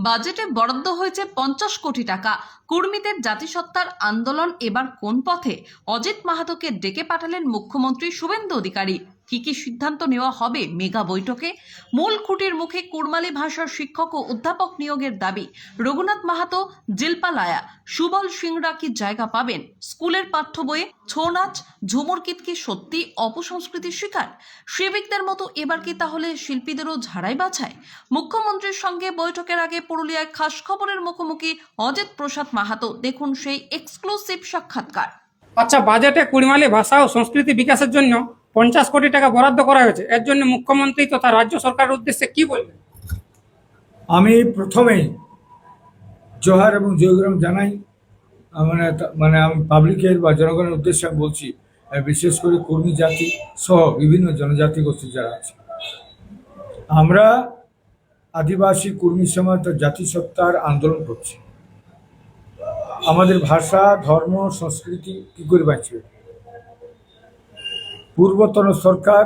বাজেটে বরাদ্দ হয়েছে 50 কোটি টাকা। কর্মীদের জাতিসত্তার আন্দোলন এবার কোন পথে? অজিত মাহাতোকে ডেকে পাঠালেন মুখ্যমন্ত্রী শুভেন্দু অধিকারী। কি সিদ্ধান্ত নেওয়া হবে মেগা বৈঠকে? মূল খুঁটির মুখে কুড়মালি ভাষার শিক্ষক ও অধ্যাপক নিয়োগের দাবি। রঘুনাথ মাহাতো, জিলপালায়া, সুবল সিংরা কি জায়গা পাবেন? স্কুলের পাঠ্য বইয়ে ছৌ নাচ, ঝুমুর গীত কি সত্যি অপসংস্কৃতির শিকার? সেবিকদের মতো এবার কি তাহলে শিল্পীদেরও ঝাড়াই বাছাই? মুখ্যমন্ত্রীর সঙ্গে বৈঠকের আগে পুরুলিয়ায় খাস খবরের মুখোমুখি অজিত প্রসাদ মাহাতো। দেখুন সেই এক্সক্লুসিভ সাক্ষাৎকার। আচ্ছা, বাজেটে কুড়মালি ভাষা ও সংস্কৃতি বিকাশের জন্য 50 কোটি টাকা বরাদ্দ করা হয়েছে। এর জন্য মুখ্যমন্ত্রী তথা রাজ্য সরকারের উদ্দেশ্যে কি বলবেন? আমি প্রথমেই জোহার এবং জয়গ্রাম জানাই। মানে আমি পাবলিকের বা জনগণের উদ্দেশ্যে আমি বলছি, বিশেষ করে কর্মী জাতি সহ বিভিন্ন জনজাতি গোষ্ঠী যারা আছে, আমরা আদিবাসী কর্মী সমাজ জাতিসত্তার আন্দোলন করছি। আমাদের ভাষা, ধর্ম, সংস্কৃতি কি করে বাঁচবে? পূর্বতন সরকার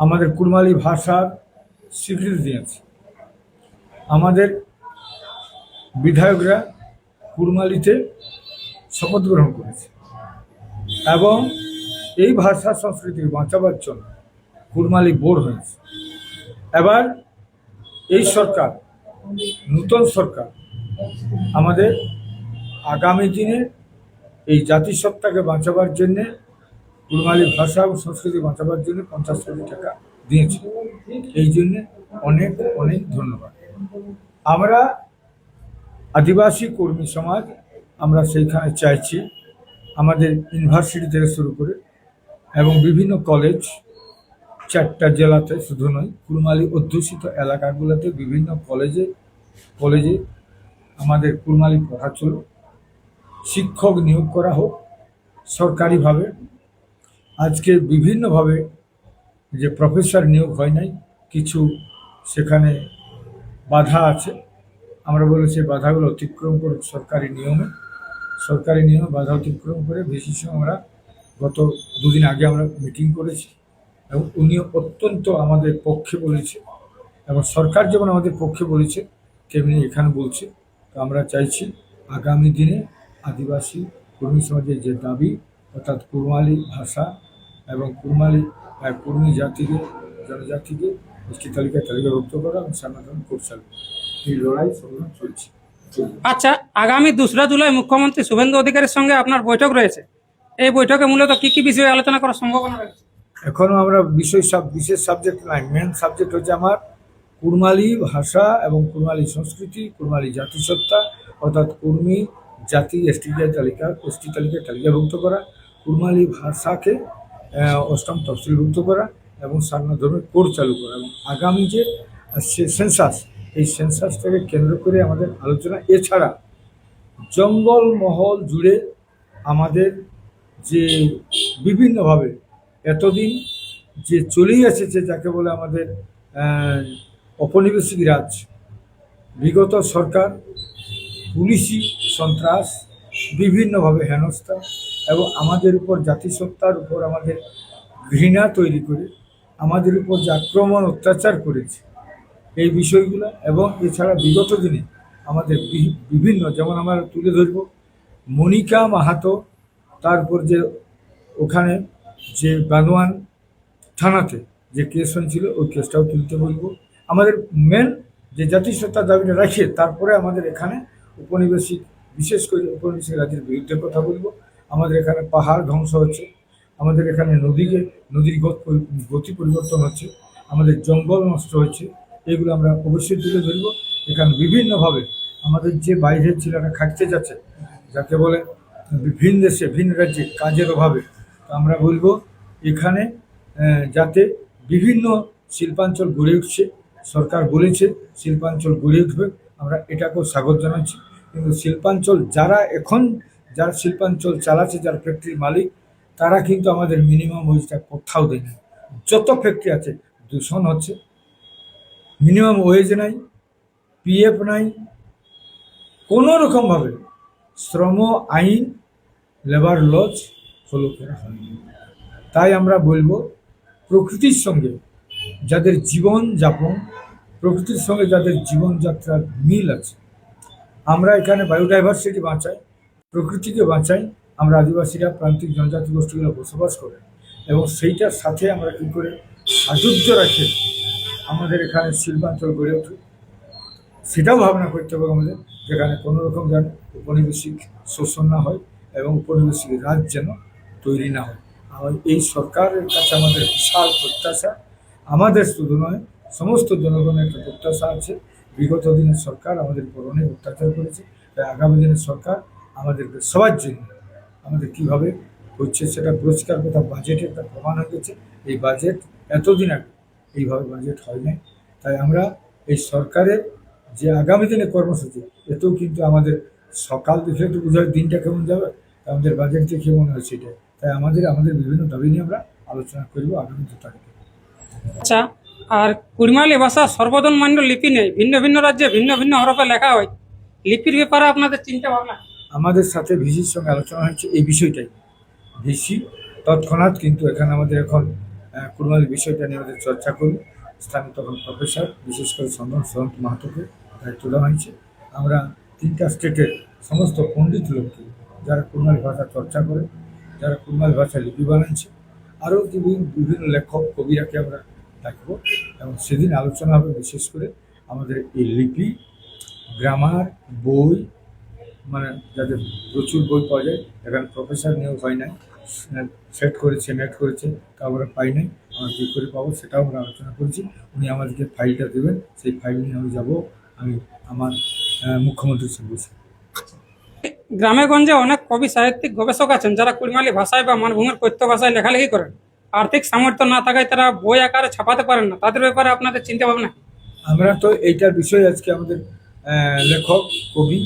আমাদের কুড়মালি ভাষার স্বীকৃতি দিয়েছে। আমাদের বিধায়করা কুড়মালিতে শপথ গ্রহণ করেছে এবং এই ভাষা সংস্কৃতি বাঁচাবার জন্য কুড়মালি বোর্ড হয়েছে। এবার এই সরকার, নূতন সরকার, আমাদের আগামী দিনে এই জাতিসত্তাকে বাঁচাবার জন্যে, কুড়মালি ভাষা ও সংস্কৃতি বাঁচাবার জন্য 50 কোটি টাকা দিয়েছে। এই জন্যে অনেক অনেক ধন্যবাদ। আমরা আদিবাসী কর্মী সমাজ, আমরা সেইখানে চাইছি আমাদের ইউনিভার্সিটি থেকে শুরু করে এবং বিভিন্ন কলেজ, 4টা জেলাতে শুধু নয়, কুড়মালি অধ্যুষিত এলাকাগুলোতে বিভিন্ন কলেজে আমাদের কুড়মালি পড়া চলুক, শিক্ষক নিয়োগ করা হোক সরকারিভাবে। আজকে বিভিন্নভাবে যে প্রফেসর নিয়োগ হয় নাই, কিছু সেখানে বাধা আছে। আমরা বলি সেই বাধাগুলো অতিক্রম করে সরকারি নিয়মে বাধা অতিক্রম করে ভিসির আমরা গত দুদিন আগে আমরা মিটিং করেছি এবং উনি অত্যন্ত আমাদের পক্ষে বলেছে এবং সরকার যেমন আমাদের পক্ষে বলেছে তেমনি এখানে বলছে। তো আমরা চাইছি আগামী দিনে আদিবাসী কর্মী সমাজের যে দাবি, অর্থাৎ কুড়মালি ভাষা এবং কর্মী জাতিকে, জনজাতিকে গোষ্ঠী তালিকাভুক্ত করা এবং সমাধান করছে। এই লড়াই সংগ্রাম চলছে। আচ্ছা, আগামী 2রা জুলাই মুখ্যমন্ত্রী শুভেন্দু অধিকারীর সঙ্গে আপনার বৈঠক রয়েছে। এই বৈঠকে মূলত কি বিষয়ে আলোচনা করার সম্ভাবনা রয়েছে? এখনো আমরা বিশেষ সাবজেক্ট নাই, মেন সাবজেক্ট হচ্ছে আমার কুড়মালি ভাষা এবং কুড়মালি সংস্কৃতি, কুড়মালি জাতিসত্তা, অর্থাৎ কর্মী জাতি এসটি তালিকাভুক্ত করা, কুড়মালি ভাষাকে 8ম তফসিলভুক্ত করা এবং সারনা ধর্মের কোড চালু করা এবং আগামী যে সেন্সাস, এই সেন্সাসটাকে কেন্দ্র করে আমাদের আলোচনা। এছাড়া জঙ্গলমহল জুড়ে আমাদের যে বিভিন্নভাবে এতদিন যে চলেই এসেছে, যাকে বলে আমাদের ঔপনিবেশিক রাজ, বিগত সরকার পুলিশি সন্ত্রাস, বিভিন্নভাবে হেনস্থা এবং আমাদের উপর জাতিসত্তার উপর আমাদের ঘৃণা তৈরি করে আমাদের উপর যে আক্রমণ অত্যাচার করেছে, এই বিষয়গুলো এবং এছাড়া বিগত দিনে আমাদের বিভিন্ন, যেমন আমরা তুলে ধরব মনিকা মাহাতো, তারপর যে ওখানে যে বানোয়ান থানাতে যে কেস হয়েছিল, ওই কেসটাও তুলতে বলবো। আমাদের মেন যে জাতিসত্তার দাবিটা রাখিয়ে তারপরে আমাদের এখানে উপনিবেশিক, বিশেষ করে উপনিবেশিক রাজ্যের বিরুদ্ধে কথা বলবো। আমাদের এখানে পাহাড় ধ্বংস হচ্ছে, আমাদের এখানে নদীর গতি পরিবর্তন হচ্ছে, আমাদের জঙ্গল নষ্ট হচ্ছে, এগুলো আমরা অবশ্যই তুলে ধরবো। এখানে বিভিন্নভাবে আমাদের যে বাইরের ছেলেরা খাটতে যাচ্ছে, যাকে বলে ভিন দেশে ভিন রাজ্যে কাজের অভাবে, আমরা বলবো এখানে যাতে বিভিন্ন শিল্পাঞ্চল গড়ে উঠছে, সরকার বলেছে শিল্পাঞ্চল গড়ে উঠবে, আমরা এটাকেও স্বাগত জানাচ্ছি। কিন্তু শিল্পাঞ্চল যারা শিল্পাঞ্চল চালাচ্ছে, যারা ফ্যাক্টরির মালিক, তারা কিন্তু আমাদের মিনিমাম ওয়েজটা কোথাও দেয় না। যত ফ্যাক্টরি আছে দূষণ হচ্ছে, মিনিমাম ওয়েজ নাই, পিএফ নাই, কোনো রকমভাবে শ্রম আইন, লেবার লজ ফলো করা হয়নি। তাই আমরা বলবো প্রকৃতির সঙ্গে যাদের জীবন যাপন, প্রকৃতির সঙ্গে যাদের জীবনযাত্রার মিল আছে। আমরা এখানে বায়োডাইভার্সিটি বাঁচাই, প্রকৃতিকে বাঁচাই, আমরা আদিবাসীরা প্রান্তিক জনজাতি গোষ্ঠীগুলো বসবাস করে, এবং সেইটার সাথে আমরা কী করে সাযুজ্য রাখে আমাদের এখানে শিল্পাঞ্চল গড়ে ওঠে, সেটাও ভাবনা করতে হবে আমাদের, যেখানে কোনো রকম যেন উপনিবেশিক শোষণ না হয় এবং উপনিবেশিক রাজ যেন তৈরি না হয়। এই সরকারের কাছে আমাদের বিশাল প্রত্যাশা, আমাদের শুধু নয়, সমস্ত জনগণের একটা প্রত্যাশা আছে। বিগত দিনের সরকার আমাদের উপর অনেক অত্যাচার করেছে, তাই আগামী দিনের সরকার আমাদেরকে সবার জন্য আমাদের কীভাবে হচ্ছে সেটা পরিষ্কার কথা বাজেটের একটা প্রমাণ হয়ে গেছে। এই বাজেট এতদিন আগে এইভাবে বাজেট হয় নাই, তাই আমরা এই সরকারের যে আগামী দিনে কর্মসূচি, এতেও কিন্তু আমাদের সকাল দেখলে তো বোঝা দিনটা কেমন যাবে, আমাদের বাজেট দেখে মনে হয় সেটা। তাই আমাদের বিভিন্ন দাবি নিয়ে আমরা আলোচনা করব আগামী 2 তারিখে। আচ্ছা, আর কুড়মালি ভাষা সর্বজন মান্য লিপি নেই, ভিন্ন ভিন্ন রাজ্যে ভিন্ন ভিন্ন হরফে লেখা হয়, লিপির ব্যাপারে আপনাদের চিন্তা ভাবনা? আমাদের সাথে ভিসির সঙ্গে আলোচনা হয়েছে এই বিষয়টাই। ভিসি তৎক্ষণাৎ কিন্তু এখানে আমাদের এখন কুড়মালি বিষয়টা নিয়ে আমাদের চর্চা করবে। স্থানীয় তখন প্রফেসর, বিশেষ করে সন্ত মাহাতোকে দায়িত্ব দেওয়া হয়েছে। আমরা 3টা স্টেটের সমস্ত পণ্ডিত লোককে, যারা কুড়মালি ভাষা চর্চা করে, যারা কুড়মালি ভাষা লিপি বানাচ্ছে, আরও বিভিন্ন লেখক কবিরাকে আমরা ডাকব, এবং সেদিন আলোচনা হবে বিশেষ করে আমাদের এই লিপি, গ্রামার বই, মানে যাদের প্রচুর বই পাওয়া যায়, এখানে প্রফেসর নিয়োগ হয় নাই, সেট করেছে নেট করেছে, তা আমরা পাই নাই, আমরা কী করে পাবো সেটাও আমরা আলোচনা করেছি। উনি আমাদেরকে ফাইলটা দেবেন, সেই ফাইল নিয়ে আমি যাবো, আমি আমার মুখ্যমন্ত্রীর সঙ্গে। গ্রামে গঞ্জে অনেক কবি সাহিত্যিক গবেষক আছেন যারা কুড়মালি ভাষায় বা মানভূমির কথ্য ভাষায় লেখালেখি করেন, আর্থিক সামর্থ্য না থাকায় তারা বই আকারে ছাপাতে পারেন না, তাদের ব্যাপারে আপনাদের চিন্তা ভাবনা? আমরা তো এইটার বিষয়ে আজকে আমাদের লেখক, কবি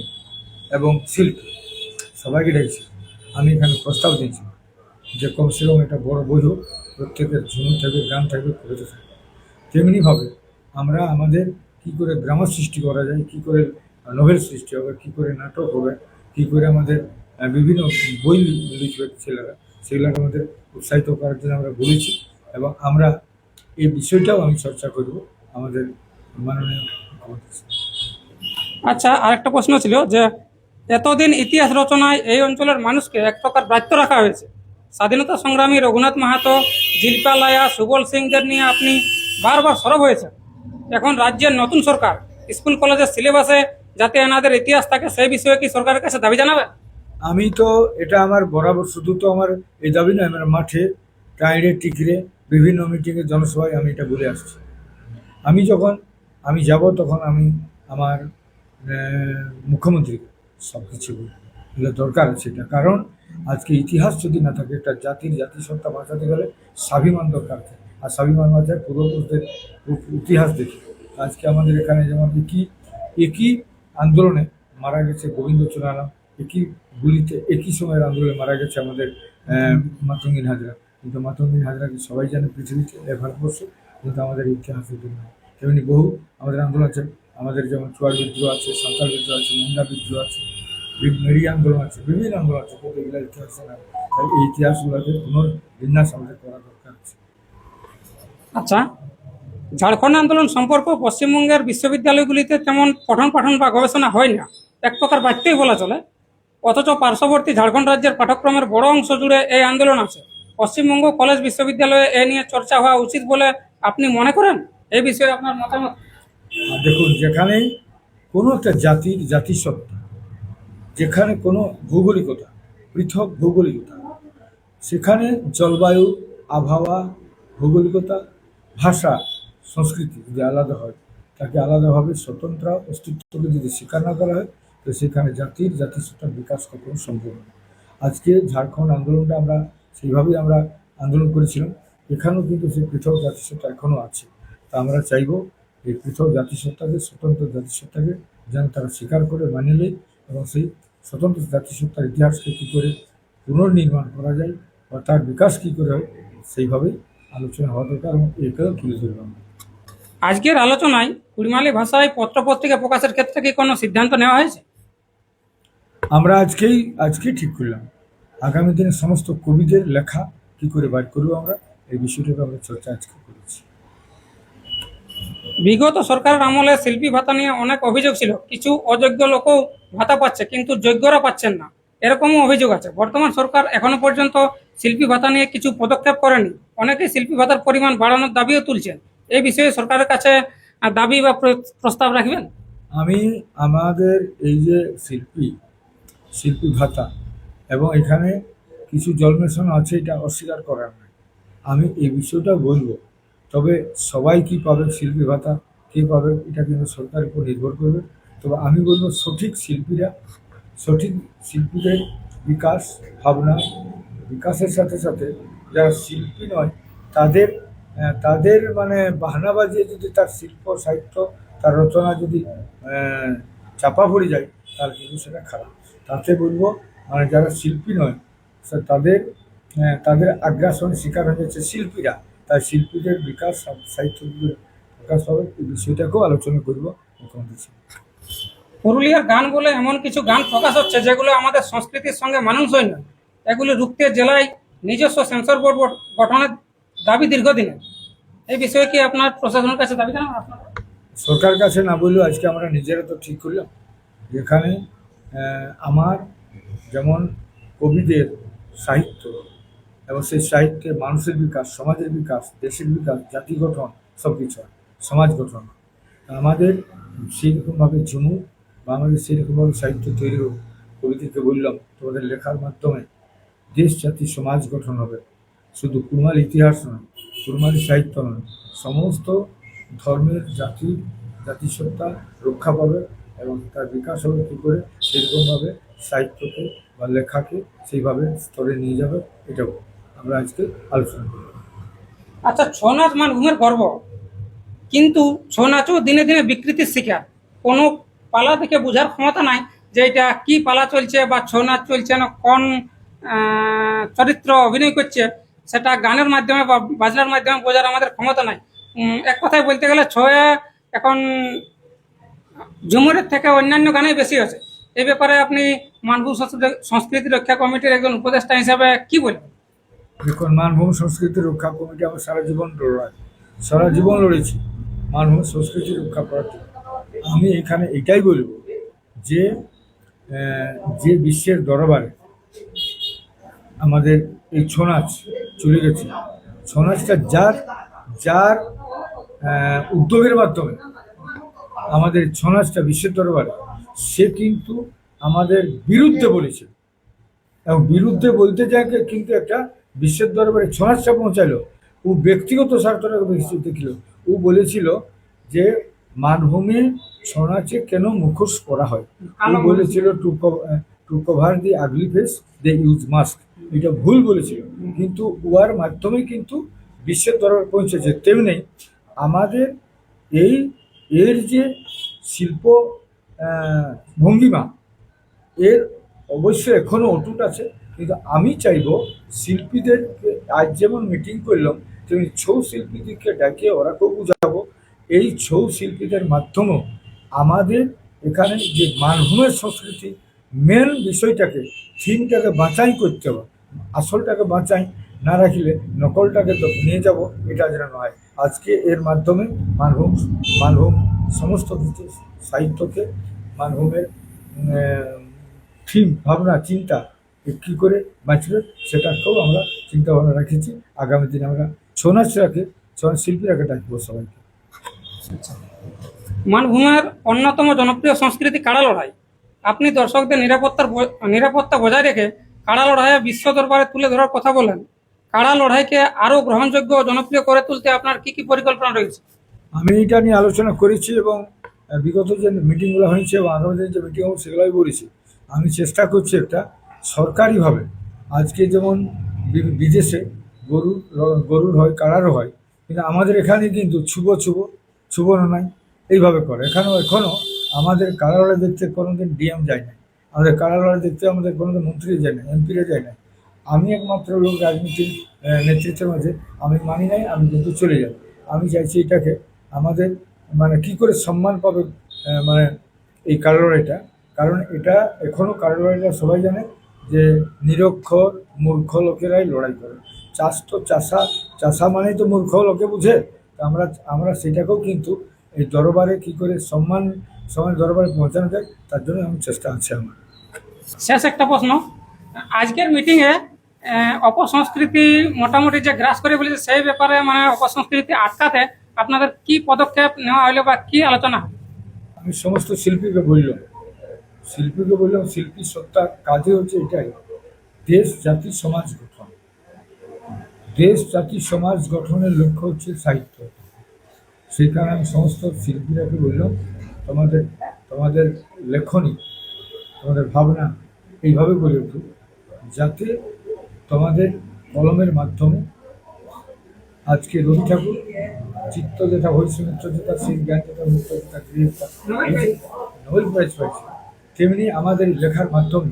এবং শিল্পী সবাইকে ডেকেছি। আমি এখানে প্রস্তাব দিয়েছি যে কমসে কম একটা বড় বই হোক, প্রত্যেকের ঝুমুর থাকবে, গান থাকবে, কবিতা থাকবে। তেমনিভাবে আমরা আমাদের কী করে গ্রামার সৃষ্টি করা যায়, কী করে নোভেল সৃষ্টি হবে, কী করে নাটক হবে, কী করে আমাদের বিভিন্ন বই লিখবে ছেলেরা, সেগুলোকে আমাদের উৎসাহিত করার জন্য আমরা বলেছি, এবং আমরা এই বিষয়টাও আমি চর্চা করব আমাদের মাননীয় মুখ্যমন্ত্রী। আচ্ছা, আরেকটা প্রশ্ন ছিল যে এতদিন ইতিহাস রচনায় এই অঞ্চলের মানুষকে এক প্রকার দায়িত্ব রাখা হয়েছে। স্বাধীনতা সংগ্রামী রঘুনাথ মাহাতো, জিলপা লায়া, সুবল সিংদের নিয়ে আপনি বারবার সরব হয়েছেন। এখন রাজ্যের নতুন সরকার স্কুল কলেজের সিলেবাসে যাতে এনাদের ইতিহাস থাকে সেই বিষয়ে কি সরকারের কাছে দাবি জানাবে? আমি তো এটা আমার বরাবর, শুধু তো আমার এই দাবি নয়, আমার মাঠে টাইরে টিকরে বিভিন্ন মিটিংয়ে জনসভায় আমি এটা বলে আসছি। আমি যখন যাব তখন আমি আমার মুখ্যমন্ত্রীকে সব কিছু বলি, এগুলো দরকার আছে এটা। কারণ আজকে ইতিহাস যদি না থাকে, একটা জাতিসত্তা বাঁচাতে গেলে স্বাভিমান দরকার থাকে, আর স্বাভিমান বাঁচায় পূর্বপুরুষদের ইতিহাস দেখি। আজকে আমাদের এখানে যেমন একই আন্দোলনে মারা গেছে গোবিন্দচন্দ্র আলাম, একই গুলিতে একই সময়ের আন্দোলনে মারা গেছে আমাদের মাতঙ্গিনী হাজরা। কিন্তু মাতঙ্গিনী হাজরাকে সবাই জানে পৃথিবীতে, ভারতবর্ষে, কিন্তু আমাদের ইতিহাসের জন্য। তেমনি বহু আমাদের আন্দোলন আছে, আমাদের যেমন চুয়ার বিদ্রোহ আছে, সাঁওতাল বিদ্রোহ আছে, মুন্ডা বিদ্রোহ আছে, মেরি আন্দোলন আছে, বিভিন্ন আন্দোলন আছে, কিন্তু এগুলো ইতিহাসে না। তাই এই ইতিহাসগুলোকে পুনর্বিন্যাস আমাদের করা দরকার আছে। আচ্ছা, ঝাড়খণ্ড আন্দোলন সম্পর্ক পশ্চিমবঙ্গের বিশ্ববিদ্যালয়গুলিতে তেমন পঠন পাঠন বা গবেষণা হয় না, এক প্রকার বাড়তেই বলা চলে। অথচ পার্শ্ববর্তী ঝাড়খণ্ড রাজ্যের পাঠ্যক্রমের বড় অংশ জুড়ে এই আন্দোলন আছে। পশ্চিমবঙ্গ কলেজ বিশ্ববিদ্যালয়ে এ নিয়ে চর্চা হওয়া উচিত বলে আপনি মনে করেন? এই বিষয়ে আপনার মতামত? দেখুন, যেখানে কোনো একটা জাতিসত্তা, যেখানে কোনো ভৌগোলিকতা, পৃথক ভৌগোলিকতা, সেখানে জলবায়ু, আবহাওয়া, ভৌগোলিকতা, ভাষা, সংস্কৃতি যদি আলাদা হয়, তাকে আলাদাভাবে স্বতন্ত্র অস্তিত্বকে যদি স্বীকার না করা হয়, তো সেখানে জাতিসত্তার বিকাশ কখনো সম্ভব নয়। আজকে ঝাড়খণ্ড আন্দোলনটা আমরা সেইভাবেই আমরা আন্দোলন করেছিলাম, এখানেও কিন্তু সেই পৃথক জাতিসত্তা এখনও আছে। তা আমরা চাইব এই পৃথক জাতিসত্তাকে, স্বতন্ত্র জাতিসত্তাকে যেন তারা স্বীকার করে মানে নেয়, এবং সেই স্বতন্ত্র জাতিসত্তার ইতিহাসকে কী করে পুনর্নির্মাণ করা যায় বা তার বিকাশ কী করে হয়, সেইভাবেই আলোচনা হওয়া দরকার, এবং এটাও তুলে ধরব আমরা। আজকের আলোচনায় কুড়মালি ভাষায় পত্রপত্রিকা প্রকাশের ক্ষেত্রে কি কোনো সিদ্ধান্ত নেওয়া হয়েছে? আমরা আজকেই ঠিক করলাম আগামী দিনে সমস্ত কবিদের লেখা কী করে বার করবো আমরা, এই বিষয়টাকে আমরা চর্চা আজকে করেছি। বিগত সরকারের আমলে শিল্পী ভাতা নিয়ে অনেক অভিযোগ ছিল, কিছু অযোগ্য লোকও ভাতা পাচ্ছে কিন্তু যোগ্যরা পাচ্ছেন না, এরকমও অভিযোগ আছে। বর্তমান সরকার এখনো পর্যন্ত শিল্পী ভাতা নিয়ে কিছু পদক্ষেপ করেনি। অনেকেই শিল্পী ভাতার পরিমাণ বাড়ানোর দাবিও তুলছেন। এই বিষয়ে সরকারের কাছে দাবি বা প্রস্তাব রাখবেন? আমি আমাদের এই যে শিল্পী ভাতা এবং এখানে কিছু জলমেশন আছে, এটা অস্বীকার করার নয়। আমি এই বিষয়টা বলবো, তবে সবাই কি পাবে শিল্পী ভাতা, কে পাবে, এটা কিন্তু সরকারের উপর নির্ভর করবে। তবে আমি বলবো সঠিক শিল্পীদের বিকাশ ভাবনা বিকাশের সাথে সাথে যারা শিল্পী নয় তাদের মানে বাহানা বাজিয়ে যদি তার শিল্প সাহিত্য তার রচনা যদি চাপা পড়ে যায়, তাহলে কিন্তু সেটা খারাপ। তাতে বলবো মানে যারা শিল্পী নয় তাদের আগ্রাসনের শিকার হয়ে যাচ্ছে শিল্পীরা, তাই শিল্পীদের বিকাশ সাহিত্য বিকাশ হবে, এই বিষয়টাকেও আলোচনা করবো মুখ্যমন্ত্রী। পুরুলিয়ার গান বলে এমন কিছু গান প্রকাশ হচ্ছে যেগুলো আমাদের সংস্কৃতির সঙ্গে মানানসই নয়। এগুলি রুখতে জেলায় নিজস্ব সেন্সর বোর্ড গঠনের দাবি দীর্ঘদিনের। এই বিষয়ে কি আপনার প্রশাসনের কাছে দাবি জানান আপনারা? সরকার কাছে না বললেও আজকে আমরা নিজেরা তো ঠিক করলাম, যেখানে আমার যেমন কবিদের সাহিত্য এবং সেই সাহিত্যে মানুষের বিকাশ, সমাজের বিকাশ, দেশের বিকাশ, জাতি গঠন, সব কিছু হয়, সমাজ গঠন। আমাদের সেইরকমভাবে ঝুমুক বা আমাদের সেইরকমভাবে সাহিত্য তৈরি হোক। কবিদেরকে বললাম তোমাদের লেখার মাধ্যমে দেশ জাতি সমাজ গঠন হবে, শুধু কুড়মালি ইতিহাস নয়, কুড়মালি সাহিত্য নয়, সমস্ত ধর্মের জাতিসত্তা রক্ষা পাবে এবং তার বিকাশ হবে কী করে, সেরকমভাবে সাহিত্যকে বা লেখাকে সেইভাবে স্তরে নিয়ে যাবে, এটাও আমরা আজকে আলোচনা করব। আচ্ছা, ছৌ নাচ মানভূমের গর্ব, কিন্তু ছৌ নাচও দিনে দিনে বিকৃতির শিকার। কোনো পালা থেকে বোঝার ক্ষমতা নাই যে এটা কি পালা চলছে বা ছৌ নাচ চলছে না, কোন চরিত্র অভিনয় করছে, সেটা গানের মাধ্যমে বা বাজনার মাধ্যমে বোঝার আমাদের ক্ষমতা নাই। এক কথায় বলতে গেলে ছৌয়ে এখন ঝুমুরের থেকে অন্যান্য গানেই বেশি আছে। এই ব্যাপারে আপনি মানভূম সংস্কৃতি রক্ষা কমিটির একজন উপদেষ্টা হিসাবে কি বলবেন? দেখুন, মানভূম সংস্কৃতি রক্ষা কমিটি আমার সারা জীবন লড়েছি মানভূম সংস্কৃতি রক্ষা করার জন্য। আমি এখানে এটাই বলবো যে যে বিশ্বের দরবারে আমাদের এই ছৌ নাচ চলে গেছে, ছৌ নাচটা যার উদ্যোগের মাধ্যমে আমাদের ছৌ নাচটা বিশ্বের দরবারে, সে কিন্তু আমাদের বিরুদ্ধে বলেছে এবং বিরুদ্ধে বলতে যায় কিন্তু একটা বিশ্বের দরবারে ছৌ নাচটা পৌঁছালো। ও ব্যক্তিগত স্বার্থটাকে বেশি দেখল। ও বলেছিল যে মানভূমে ছৌ নাচে কেন মুখোশ পরা হয়, ও বলেছিল to cover the ugly face they use mask. এটা ভুল বলেছিল, কিন্তু উহার মাধ্যমে কিন্তু বিশ্বের দরবারে পৌঁছেছে। তেমনি আমাদের এর যে শিল্প ভঙ্গিমা, এর অবশ্যই এখনও অটুট আছে, কিন্তু আমি চাইবো শিল্পীদেরকে আজ যেমন মিটিং করলাম, তেমনি ছৌ শিল্পীদেরকে ডাকে ওরাকেও বুঝাবো। এই ছৌ শিল্পীদের মাধ্যমেও আমাদের এখানে যে মানভূমের সংস্কৃতি মেন বিষয়টাকে, থিমটাকে বাঁচাই করতে হবে। আসলটাকে বাঁচাই না রাখলে নকলটাকে তো নিয়ে যাব, এটা যেন নয়। আজকে এর মাধ্যমে মানভূম সমস্ত কিছু সাহিত্যকে, মানভূমের থিম ভাবনা চিন্তা কী করে বাঁচবে, সেটাকেও আমরা চিন্তা ভাবনা রেখেছি। আগামী দিনে আমরা ছৌ শিল্পীরাকে ডাকবো সবাইকে। মানভূমের অন্যতম জনপ্রিয় সংস্কৃতি কাড়া লড়াই। আপনি দর্শকদের নিরাপত্তা বজায় রেখে কাড়া লড়াইয়ে বিশ্ব দরবারে তুলে ধরার কথা বলেন। কাড়া লড়াইকে আরও গ্রহণযোগ্য ও জনপ্রিয় করে তুলতে আপনার কি কি পরিকল্পনা রয়েছে? আমি এটা নিয়ে আলোচনা করেছি এবং বিগত যে মিটিংগুলো হয়েছে এবং আগামী দিনে যে মিটিং হবে সেগুলোই বলেছি। আমি চেষ্টা করছি একটা সরকারিভাবে, আজকে যেমন বিদেশে গরুর হয়, কাড়ারও হয়, কিন্তু আমাদের এখানে কিন্তু ছুবো না নাই এইভাবে করে। এখনও আমাদের কাড়া লড়াই দেখতে কোনোদিন ডিএম যায় না, আমাদের কাড়া লড়াই দেখতে আমাদের কোনোদিন মন্ত্রী যায় না, এমপিরা যায় না। আমি একমাত্র লোক রাজনীতির নেতৃত্বের মাঝে, আমি মানি নাই, আমি কিন্তু চলে যাব। আমি চাইছি এটাকে আমাদের মানে কী করে সম্মান পাবে মানে এই কাড়া লড়াইটা, কারণ এটা এখনও কাড়া লড়াইটা সবাই জানে যে নিরক্ষর মূর্খ লোকেরাই লড়াই করে। চাষা মানেই তো মূর্খ লোকে বুঝে। তো আমরা সেটাকেও কিন্তু এই দরবারে কি করে সম্মান দরবারে পৌঁছানো যায়, তার জন্য আমি চেষ্টা আছে আমার। শেষ একটা প্রশ্ন, আজকের মিটিংয়ে অপসংস্কৃতি মোটামুটি যে গ্রাস করে বলেছে সেই ব্যাপারে মানে অপসংস্কৃতি আটকাতে আপনাদের কি পদক্ষেপ নেওয়া হলো বা কি আলোচনা হলো? আমি সমস্ত শিল্পীকে বললাম শিল্পী সত্তার কাজে হচ্ছে এটাই, দেশ জাতি সমাজ গঠন। দেশ জাতি সমাজ গঠনের লক্ষ্য হচ্ছে সাহিত্য। সেই কারণে আমি সমস্ত শিল্পীরাকে বললাম, তোমাদের লেখনী, তোমাদের ভাবনা এইভাবে গড়ে উঠুক যাতে তোমাদের কলমের মাধ্যমে আজকে রবি ঠাকুর চিত্ত যেটা হয়েছে, মিত্র যেটা সেই জ্ঞান যেটা মিত্র যেটা নোবেল প্রাইজ পাইছে, তেমনি আমাদের লেখার মাধ্যমে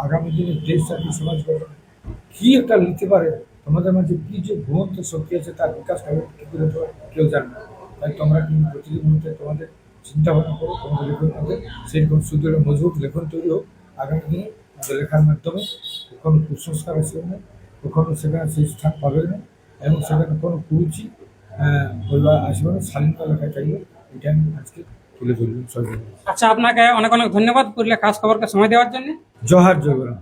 আগামী দিনে দেশ জাতি সমাজ গঠন কী একটা নিতে পারে, তোমাদের মাঝে কী যে ঘুমন্ত শক্তি আছে তার বিকাশ হবে কী করে কেউ জানে না। তাই তোমরা কিন্তু প্রতিটি মুহূর্তে তোমাদের চিন্তা ভাবনা করো, তোমাদের লেখন মধ্যে সেইরকম সুদৃঢ় মজবুত লেখন তৈরি হোক। আগামী দিনে আমাদের লেখার মাধ্যমে কখনো কুসংস্কার আসবে না, কখনো সেখানে সেই স্থান পাবে না, এবং সেখানে কোনো কুরুচি পরিবার আসবে না, স্বাধীনতা লেখা চাইবে। এটা আমি আজকে তুলে ধরলাম সবাই। আচ্ছা, আপনাকে অনেক অনেক ধন্যবাদ পুরুলিয়া খাস খবরকে সময় দেওয়ার জন্য। জোহার জয়গরাম।